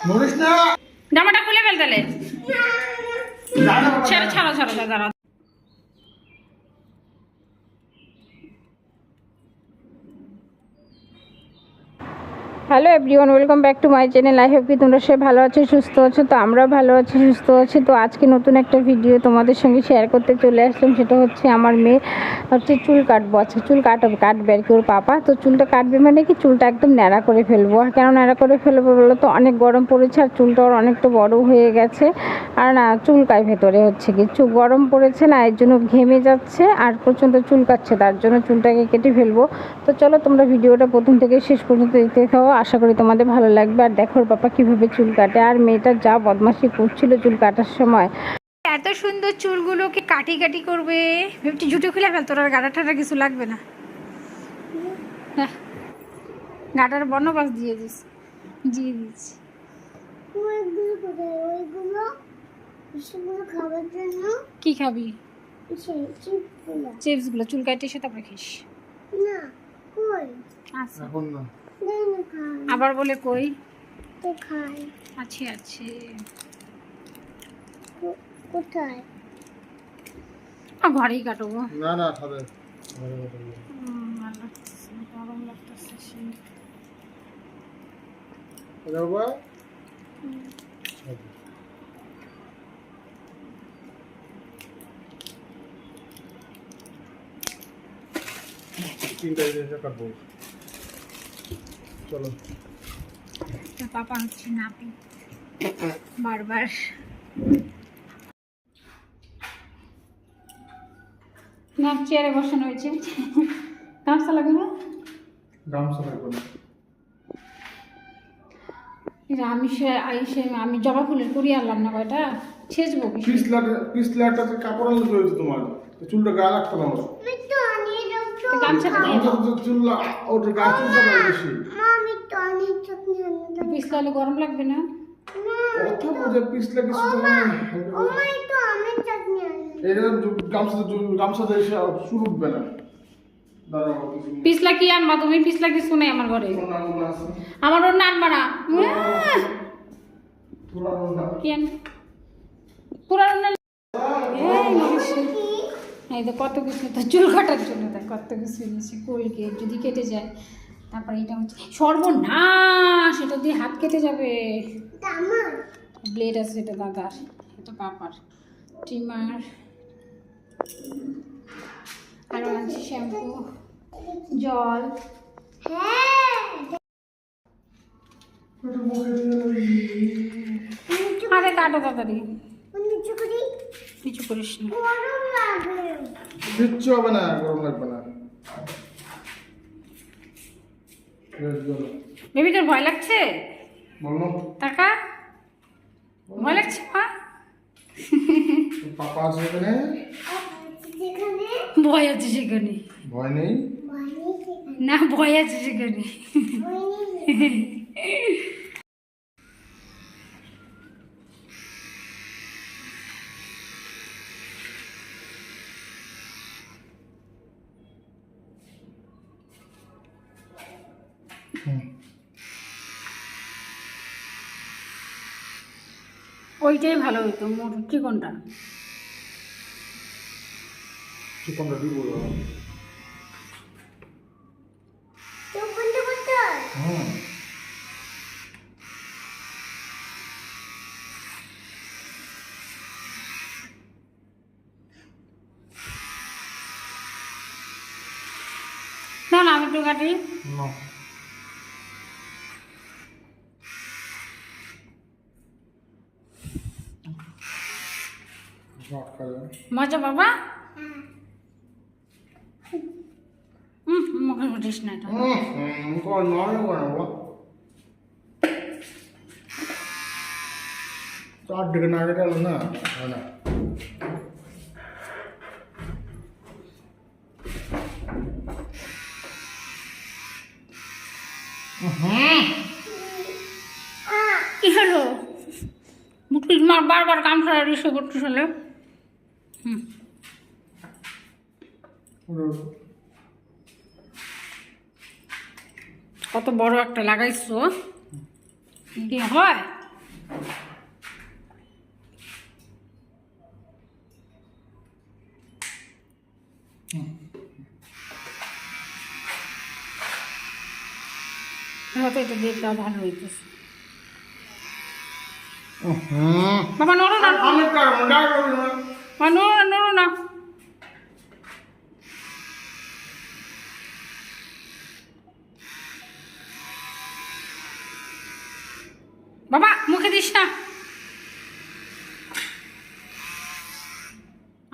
নড়িস না। জামাটা খুলে ফেল তাহলে। ছাড়ো ছাড়ো ছাড়ো দাঁড়াও। Hello everyone, welcome back to my channel. I hope কি তোমরা সবাই ভালো আছো, সুস্থ আছো। তো আমরা ভালো আছি, সুস্থ আছি। তো আজকে নতুন একটা ভিডিও তোমাদের সঙ্গে শেয়ার করতে চলে আসলাম। সেটা হচ্ছে আমার মেয়ে হচ্ছে চুল কাটবো। আজকে চুল কাটবে আর কি ওর পাপা। তো চুলটা কাটবে মানে কি, চুলটা একদম ন্যাড়া করে ফেলবো। আর কেন ন্যাড়া করে ফেলবো বলো তো, অনেক গরম পড়েছে আর চুলটা ওর অনেকটা বড় হয়ে গেছে। আর না চুলকায় ভেতরে হচ্ছে কি, চুল গরম পড়েছে না, এর জন্য ঘেমে যাচ্ছে আর প্রচণ্ড চুলকাচ্ছে, তার জন্য চুলটাকে কেটে ফেলবো। তো চলো তোমরা ভিডিওটা প্রথম থেকে শেষ পর্যন্ত দেখতে থাকো, আশা করি তোমাদের ভালো লাগবে। আর দেখো ওর পাপা কীভাবে চুল কাটে, আর মেয়েটা যা বদমাশি করছিল চুল কাটার সময়। এত সুন্দর চুলগুলোকে কাটি কাটি করবে, ভেবছি ঝুটে খুলে ফেল, তোর আর গাটা ঠাটা কিছু লাগবে না। হ্যাঁ, গাটার বর্ণবাস দিয়ে দিচ্ছি। কি খাবি? চিপসগুলো চুল কাটে এসে তারপরে খাইস। আচ্ছা, আবার বলে কই আছে আছে কোথায়? ঘরেই কাটবো। না না খাবে। গরম লাগতেছে সেই। বাবা তিনটা জিনিস কাটবো। চলো। পাপা হচ্ছে নাপি বারবার। না চেয়ারে বসানো হয়েছে, গামছা লাগবে না? গামছা লাগবে না। আমি জবা ফুলের কুড়ি আনলাম না, কয়টা ছেঁচবো কি? পিছলাটাতে কাপড় আনলে তো হয়েছে তোমার, চুলটা গায়ে লাগতো না। গামছাটা দিয়ে দাও। চুল ওর গায়ে চুলটা বেশি। পিছলালে গরম লাগবে না? অত বোঝে পিছলা কিছু তো না। এটা গামছাতে শুরু উঠবে না। পিছলা কি আনবা তুমি? পিছলা কিছু নেই আমার ঘরে। আমার ওর আনবা না। কি আন? পুরানো এই তো কত কিছু, তো চুল কাটার জন্য দেখ কত কিছু নিয়েছে। কোলগেট যদি কেটে যায়, তারপরে এটা হচ্ছে সর্বনাশ, এটা দিয়ে হাত কেটে যাবে। ব্লেড আছে, এটা দাদার, এটা পাপার। ট্রিমার, আরো আছে শ্যাম্পু, জল। আরে কাটো তাড়াতাড়ি, কিছু করিস না। কিচ্ছু হবে না, গরম লাগবে না। বেবি তোর ভয় লাগছে? বলো টাকা ভয় লাগছে মা? পাপা আছে এখানে। ভয় আছে সেখানে? ভয় নেই না, ভয় আছে সেখানে। ওইটাই ভালো হতো মোর চিকনটা। চিকনটা দিব। না না, আমি একটু কাটি। মজা বাবা। মুখে উঠিস না এটা। চার দিকে না গেল না। কি হলো? মুখে বারবার কাম ছাড়া রিসে করতে হলে। কত বড় একটা লাগাইছো, কি হয়? হয়তো এটা দিয়ে দেওয়া ভালো হইতেছে। হুম বাবা নড়ো না, আমি পারবো না মা নড়ো না, নড়ো না। বাবা মুখে দিস না,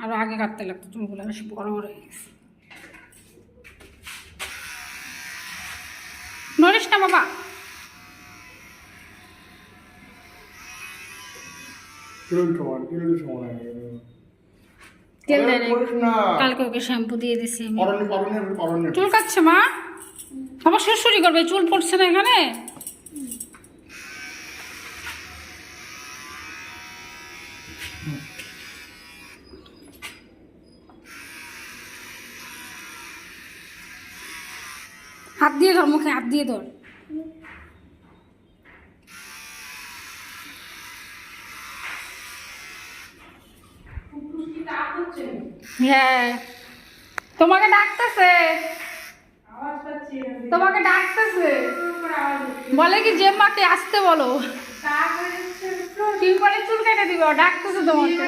আরো আগে কাটতে লাগতো, চুলগুলো বেশি বড় বড় হয়ে গেছে। নড়িস না বাবা। কিরকম সময় তেল দেয় নাই। করিস না কালকে ওকে শ্যাম্পু দিয়ে দিছি আমি। পরনে চুল কাটছে মা, বাবা সুরসুরি করবে, চুল পড়ছে না এখানে। হাত দিয়ে ধর, মুখে হাত দিয়ে ধর। হ্যাঁ তোমাকে ডাকতেছে, তোমাকে ডাকতেছে, বলে কি যে মাকে আসতে বলো, টিউবারে চুল কেটে দিব, ডাকতেছে তোমাকে।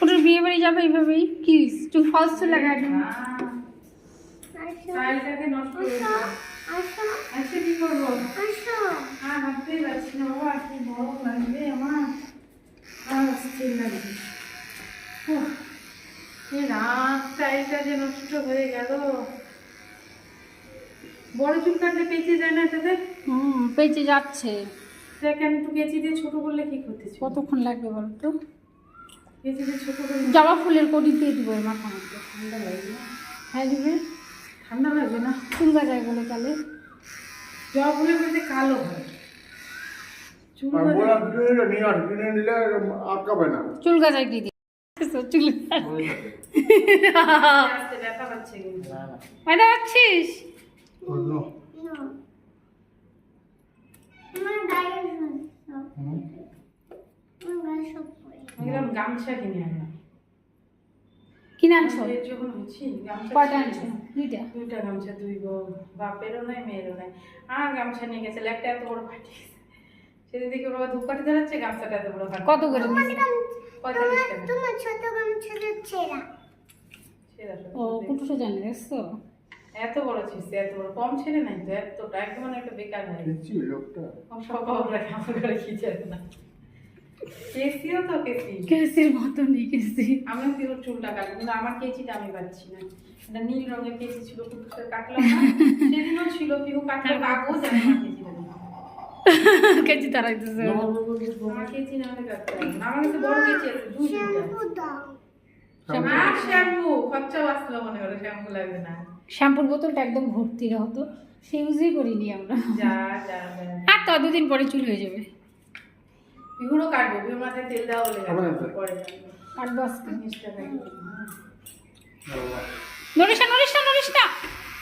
ওটার বিয়ে বাড়ি যাবে এইভাবেই কি চুল ফলস চুল লাগাই দিবো। কি করবো আর ভাবতেই পারছি না বাবা, কি বড় লাগবে আমার, অস্থির লাগবে। স্টাইলটা যে নষ্ট হয়ে গেল। বড় চুল কাটলে পেঁচে যায় না এটাতে? পেঁচে যাচ্ছে। দেখ আমি তো পেঁচে দিয়ে ছোট করলে কি করতে, কতক্ষণ লাগবে বলো তো? পেঁচে দিয়ে ছোট করলে জবা ফুলের কড়ি দিয়ে দিব মাথা মধ্যে। ঠান্ডা লাগবে না? হ্যাঁ দিবে, ঠান্ডা লাগবে না, চুল গাজায় বলে কালে জবা ফুলের মধ্যে কালো হয়। চুল গাজায় কি দিয়ে চুল ব্যথা পাচ্ছে ব্যথা পাচ্ছিস? গামছা কিনে আনলাম। কিনে আনছো? যখন হচ্ছি কয়টা আনছো? দুইটা গামছা, দুই বাপেরও নাই মেয়েরও নাই। আর গামছা নিয়ে গেছিল, একটা এত বড় ফাটি, সেদিন দেখি ওরা ধূপকাঠি ধরাচ্ছে, গামছাটা এত বড় ফাটি। কত করে? 45 টাকা। তোমার ছোট গামছাটা ছেঁড়া ছেঁড়া। ও কুটুসো জানে দেখছো, এত বড় ছিঁড়ছে, এত বড়, কম ছেড়ে নাই তো, এতটা একদম একটা বেকার হয় লোকটা। সব রাখে আমার ঘরে খিচে না, কেসিও তো কেসির মতনই কেসি। আমি ওর চুলটা কাটবো, কিন্তু আমার কেচিটা আমি পাচ্ছি না। এটা নীল রঙের কেচি ছিল, কুটুসের কাটলাম না, সেদিনও ছিল, পিহু কাটলো কাগজ, আমি আমার কেচিটা কেচি তারাইতেছে। আমার কেচি না হলে কাটতে হবে না, আমার কাছে বড় কেচি আছে, দুইটা। শ্যাম্পু খরচা বাঁচলো, মনে করে শ্যাম্পু লাগবে না। শ্যাম্পুর বোতলটা একদম ভর্তি হতো, সে ইউজই করিনি আমরা। যা যা আর তো 2 দিন পরে চুল হয়ে যাবে। বিহুরও কাটবো, বিহুর মাথায় তেল দেওয়া বলে পরে কাটবো আজকে। নড়িস না,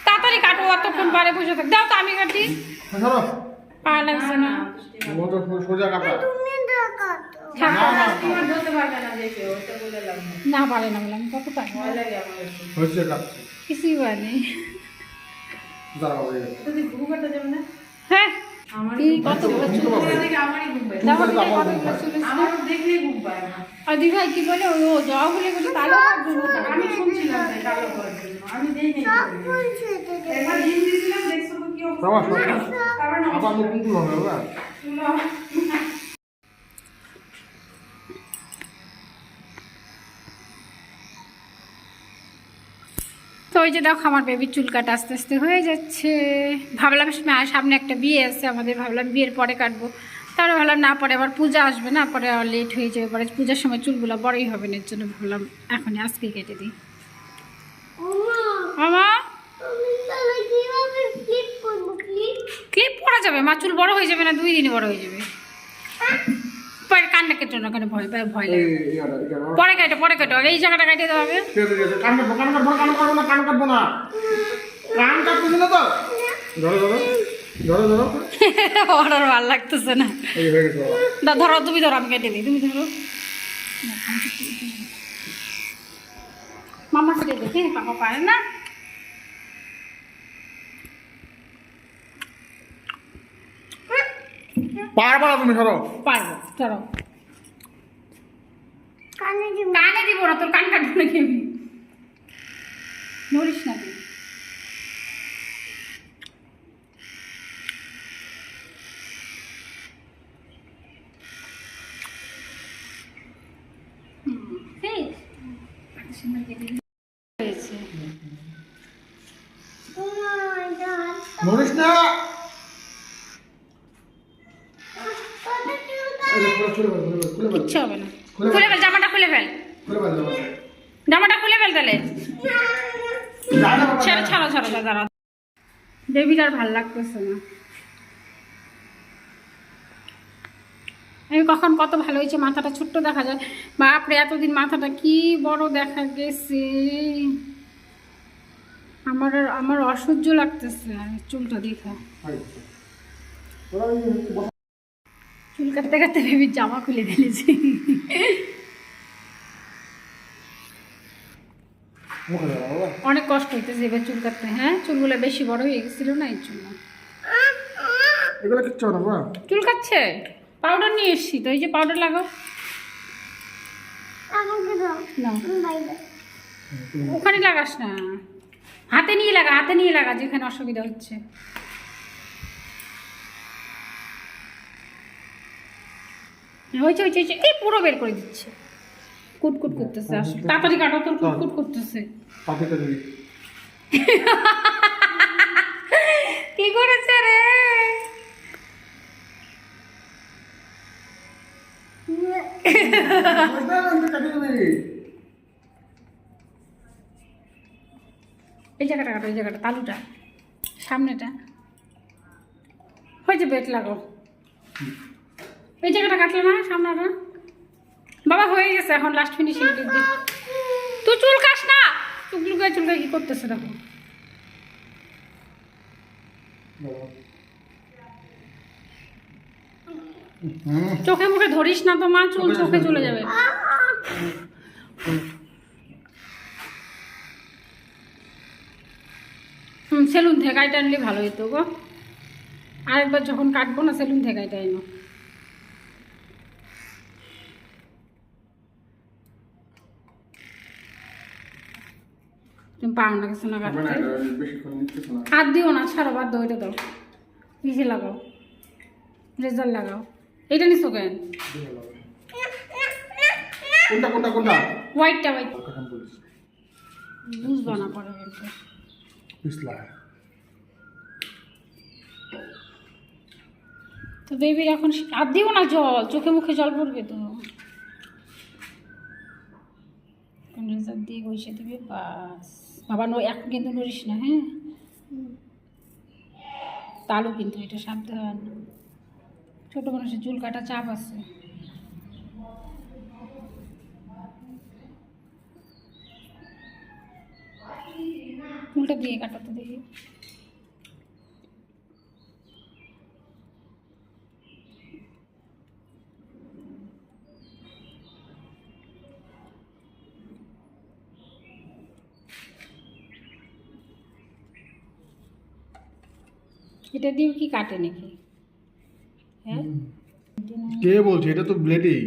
তাড়াতাড়ি কাটো, অতক্ষণ পারে বসে থাক। দাও তো আমি কাটি, পা লাগছে না। না পারে না বলে আমি কত কাটবো, কিছুই পারেনি। হ্যাঁ দিভাই কি বলে, ও জবা ফুলে বলে কালো, আমি শুনছিলাম আমি তো ওই যে দেখো আমার বেবির চুল কাটা আস্তে আস্তে হয়ে যাচ্ছে। ভাবলাম সামনে একটা বিয়ে আছে আমাদের, ভাবলাম বিয়ের পরে কাটবো, তারপরে ভাবলাম না, পরে আবার পূজা আসবে না, পরে আবার লেট হয়ে যাবে, পরে পূজার সময় চুলগুলো বড়ই হবে না, এর জন্য ভাবলাম এখনই আজকে কেটে দিই। মামা ক্লিপ পরা যাবে মা, চুল বড় হয়ে যাবে না, 2 দিনে বড় হয়ে যাবে। পরে কান্না কেটো না, কেন ভয় লাগে, পরে কেটো আগে এই জায়গাটা কাটিয়ে দেওয়া হবে। ধরো ধরো ওর আর ভালো লাগতেছে না। এই হয়ে গেছে বাবা। ধরো তুমি ধরো, আমি কেটে দিই, তুমি ধরো। মামা কেটে দেখে পাপা পারে না। পারবা না তুমি ধরো। পারবো, ধরো। কানে দিব না, তোর কান কাটবো নাকি আমি? নড়িস না তুই। হয়েছে। নড়িস না। এই পুরো খুলে ফেল, খুলে ফেল, কিচ্ছু হবে না। খুলে খুলে ফেল, জামাটা খুলে ফেল, খুলে ফেল, জামাটা খুলে ফেল তাহলে। ছাড়ো ছাড়ো ছাড়ো, দাঁড়া। বেবির আর ভাল লাগতেছে না। আমি কখন কত ভালো হয়েছে, মাথাটা ছোট্ট দেখা যায়। বাপরে, এতদিন মাথাটা কি বড় দেখা গেছে। আমার অসহ্য লাগতেছে চুলটা দেখা। চুল কাটতে কাটতে বেবির জামা খুলে ফেলেছি। অনেক কষ্ট হইতেছে এবার চুল কাটতে। হ্যাঁ, চুলগুলো বেশি বড় হয়ে গেছিল না, এই জন্য। এগুলো কিচ্ছু হবে না বাবা। চুল কাটছে, পাউডার নিয়ে এসছি তো, এই যে পাউডার লাগাও না, ওখানে লাগাস না, হাতে নিয়ে লাগা, হাতে নিয়ে লাগা যেখানে অসুবিধা হচ্ছে। হয়েছে হয়েছে হয়েছে, এই পুরো বের করে দিচ্ছে। কুটকুট করতেছে, আসলে তাড়াতাড়ি কাটো, তোর কুটকুট করতেছে। পাপিটা দিবি। কি করেছে রে? এই জায়গাটা কাটো, এই জায়গাটা, তালুটা, সামনেটা হয়েছে। বেট লাগাও, এই জায়গাটা কাটলে না, সামনেটা। বাবা হয়ে গেছে, এখন লাস্ট ফিনিশিং দিবি। তুই চুল কাস না, চুলকায় চুলকায় কি করতেছে দেখো। চোখে মুখে ধরিস না তো মা, চুল চোখে চলে যাবে। সেলুন থেকে গাইটা আনলে ভালো হতো গো। আরেকবার যখন কাটবো না, সেলুন থেকে গাইটা এনো। তুমি পাও না কিছু না কাটতে, হাত দিও না, ছাড়ো, বাদ দাও, এটা দাও, পিছিয়ে লাগাও, রেজাল্ট লাগাও। এটা নিছো কেন? কোনটা কোনটা কোনটা? হোয়াইটটা, হোয়াইট বুঝবো না পরে কিন্তু। পিছলা তো বেবির এখন আর দিও না জল, চোখে মুখে জল পড়বে তো। রেজাল্ট দিয়ে বসে দিবে, বাস। বাবা এখন কিন্তু নড়িস না, হ্যাঁ? তালু কিন্তু, এটা সাবধান, ছোট মানুষের চুল কাটা চাপ আছে। চুলটা দিয়ে কাটাতে দেখি। এটা দিয়ে কি কাটে নাকি? হ্যাঁ, কে বলছে? এটা তো ব্লেডেই,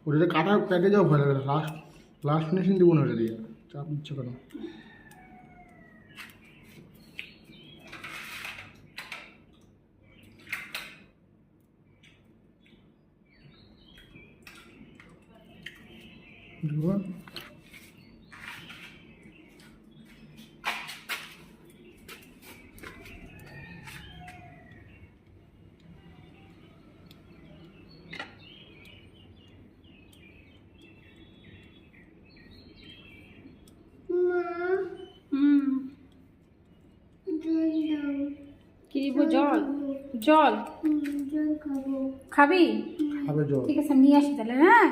ওটা কাটা কেটে যাও ভয় লাগে। লাস্ট লাস্ট ফিনিশিং দিব না ওটা দিয়ে, চাপ নিচ্ছে কেন? কি দিব? জল, জল খাবি? খাবে জল। ঠিক আছে, নিয়ে আসি তাহলে। হ্যাঁ,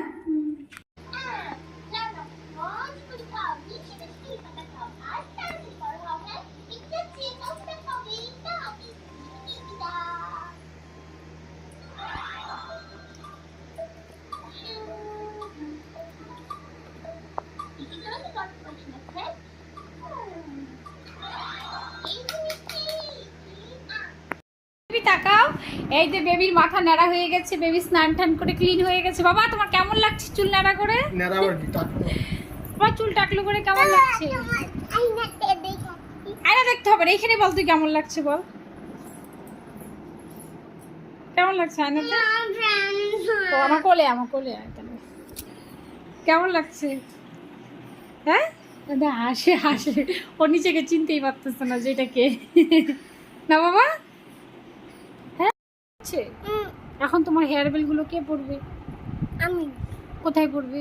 তাকাও। এই যে বেবির মাথা ন্যাড়া হয়ে গেছে, বেবি স্নান টান করে ক্লিন হয়ে গেছে। বাবা তোমার কেমন লাগছে চুল ন্যাড়া করে? নেড়া আবার কি টাকলো? তোমার চুল টাকলু করে কেমন লাগছে? আয়না দেখতে হবে না, এখানে বল তুই কেমন লাগছে বল। কেমন লাগছে আয়নাতে? তো আমার কোলে আয় তাহলে। কেমন লাগছে? হ্যাঁ দাদা হাসে ও নিজেকে চিনতেই পারতেছে না যে এটা কে। না বাবা হ্যাঁ আছে। এখন তোমার হেয়ার বেল গুলো কে পরবে? আমি। কোথায় পরবে?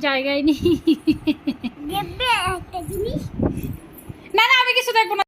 জায়গায় নেই। না না আমি কিছু দেখবো না।